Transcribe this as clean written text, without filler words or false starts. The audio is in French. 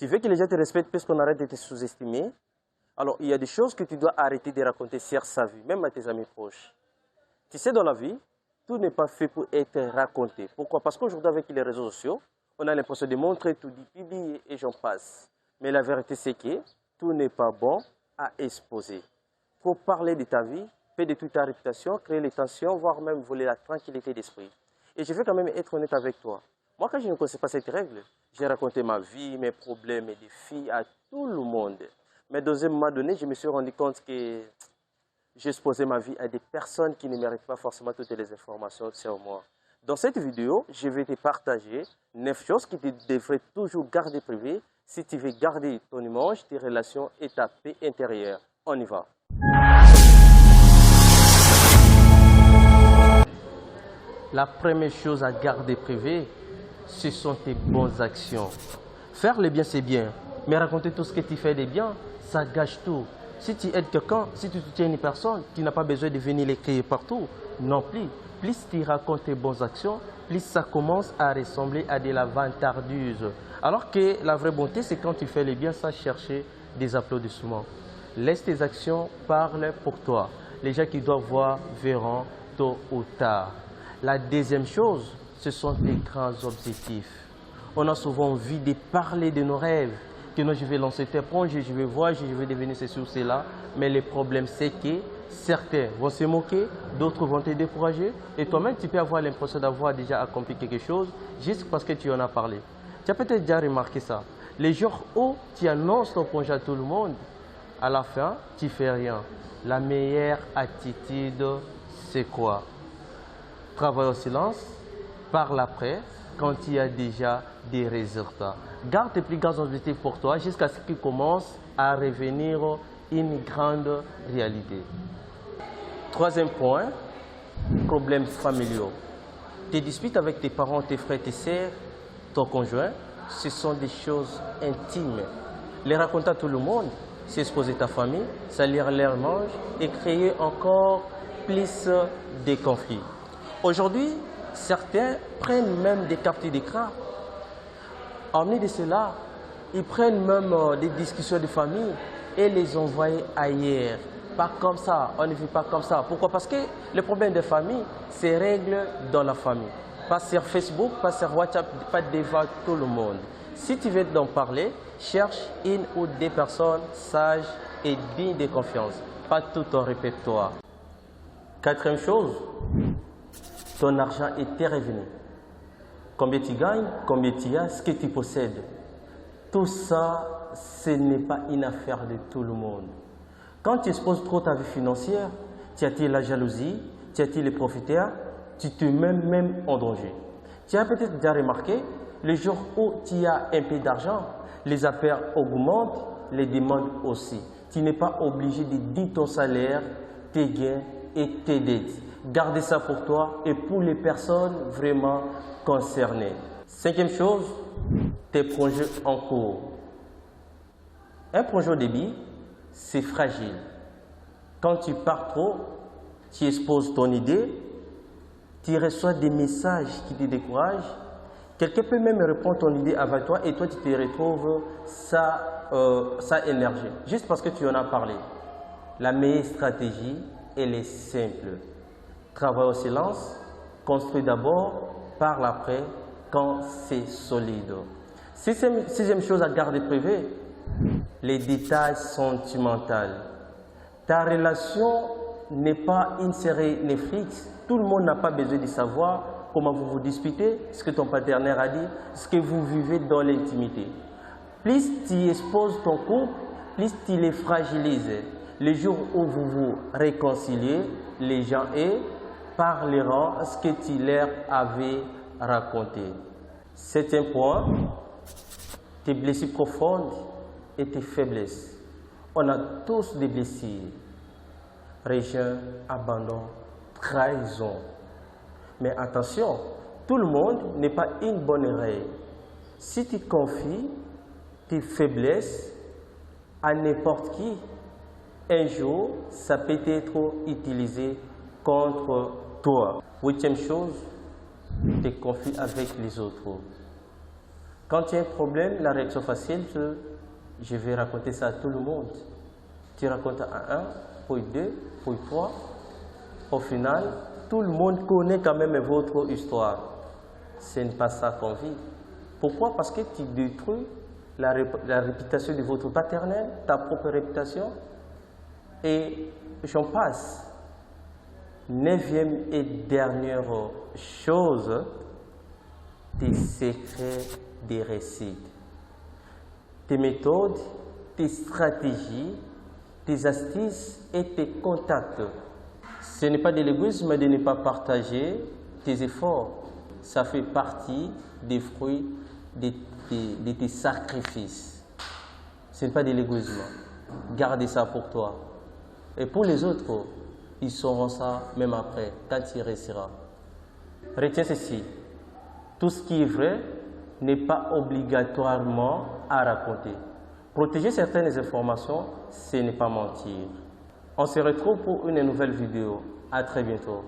Tu veux que les gens te respectent parce qu'on arrête de te sous-estimer. Alors, il y a des choses que tu dois arrêter de raconter sur sa vie, même à tes amis proches. Tu sais, dans la vie, tout n'est pas fait pour être raconté. Pourquoi? Parce qu'aujourd'hui, avec les réseaux sociaux, on a l'impression de montrer tout, de publier et j'en passe. Mais la vérité, c'est que tout n'est pas bon à exposer. Il faut parler de ta vie, faire de toute ta réputation, créer les tensions, voire même voler la tranquillité d'esprit. Et je veux quand même être honnête avec toi. Moi, quand je ne connaissais pas cette règle, j'ai raconté ma vie, mes problèmes, mes défis à tout le monde. Mais dans un moment donné, je me suis rendu compte que j'exposais ma vie à des personnes qui ne méritent pas forcément toutes les informations sur moi. Dans cette vidéo, je vais te partager 9 choses que tu devrais toujours garder privées si tu veux garder ton image, tes relations et ta paix intérieure. On y va. La première chose à garder privée, ce sont tes bonnes actions. Faire le bien, c'est bien. Mais raconter tout ce que tu fais de bien, ça gâche tout. Si tu aides quelqu'un, si tu soutiens une personne, tu n'as pas besoin de venir l'écrire partout. Non plus. Plus tu racontes tes bonnes actions, plus ça commence à ressembler à de la vantardise. Alors que la vraie bonté, c'est quand tu fais le bien sans chercher des applaudissements. Laisse tes actions parler pour toi. Les gens qui doivent voir verront tôt ou tard. La deuxième chose, ce sont tes grands objectifs. On a souvent envie de parler de nos rêves, que non, je vais lancer tes projets, je vais voir, je vais devenir ceci ou cela. Mais le problème, c'est que certains vont se moquer, d'autres vont te décourager. Et toi-même, tu peux avoir l'impression d'avoir déjà accompli quelque chose juste parce que tu en as parlé. Tu as peut-être déjà remarqué ça. Les jours où tu annonces ton projet à tout le monde, à la fin, tu ne fais rien. La meilleure attitude, c'est quoi? Travaille au silence, parle après, quand il y a déjà des résultats. Garde tes plus grands objectifs pour toi jusqu'à ce qu'ils commencent à revenir une grande réalité. Troisième point, problèmes familiaux. Tes disputes avec tes parents, tes frères, tes sœurs, ton conjoint, ce sont des choses intimes. Les raconter à tout le monde, c'est exposer ta famille, salir leur mange et créer encore plus de conflits. Aujourd'hui, certains prennent même des captures d'écran. Hormis de cela, ils prennent même des discussions de famille et les envoient ailleurs. Pas comme ça, on ne vit pas comme ça. Pourquoi? Parce que le problème des familles, c'est règle dans la famille. Pas sur Facebook, pas sur WhatsApp, pas devant tout le monde. Si tu veux en parler, cherche une ou deux personnes sages et dignes de confiance. Pas tout en répertoire. Quatrième chose, ton argent et tes revenus. Combien tu gagnes, combien tu as, ce que tu possèdes. Tout ça, ce n'est pas une affaire de tout le monde. Quand tu exposes trop ta vie financière, tu attires la jalousie, tu attires les profiteurs, tu te mets même en danger. Tu as peut-être déjà remarqué, le jour où tu as un peu d'argent, les affaires augmentent, les demandes aussi. Tu n'es pas obligé de dire ton salaire, tes gains et tes dettes. Gardez ça pour toi et pour les personnes vraiment concernées. Cinquième chose, tes projets en cours. Un projet au début, c'est fragile. Quand tu pars trop, tu exposes ton idée, tu reçois des messages qui te découragent. Quelqu'un peut même répondre ton idée avec toi et toi tu te retrouves sa énergie, juste parce que tu en as parlé. La meilleure stratégie, elle est simple. Travaille au silence, construis d'abord, parle après, quand c'est solide. Sixième chose à garder privée, les détails sentimentaux. Ta relation n'est pas une série Netflix. Tout le monde n'a pas besoin de savoir comment vous vous disputez, ce que ton partenaire a dit, ce que vous vivez dans l'intimité. Plus tu exposes ton couple, plus tu les fragilises. Le jour où vous vous réconciliez, les gens parleront ce que tu leur avais raconté. Septième point, tes blessures profondes et tes faiblesses. On a tous des blessures. Rejet, abandon, trahison. Mais attention, tout le monde n'est pas une bonne oreille. Si tu confies tes faiblesses à n'importe qui, un jour, ça peut être utilisé contre toi. Huitième chose, tes conflits avec les autres. Quand tu as un problème, la réaction facile, je vais raconter ça à tout le monde. Tu racontes à un, puis deux, puis trois. Au final, tout le monde connaît quand même votre histoire. Ce n'est pas ça qu'on vit. Pourquoi? Parce que tu détruis la réputation de votre paternel, ta propre réputation, et j'en passe. 9e et dernière chose, tes secrets de réussite. Tes méthodes, tes stratégies, tes astuces et tes contacts. Ce n'est pas de l'égoïsme de ne pas partager tes efforts. Ça fait partie des fruits de tes sacrifices. Ce n'est pas de l'égoïsme. Gardez ça pour toi. Et pour les autres, ils sauront ça même après, quand tu réussiras. Retiens ceci. Tout ce qui est vrai n'est pas obligatoirement à raconter. Protéger certaines informations, ce n'est pas mentir. On se retrouve pour une nouvelle vidéo. À très bientôt.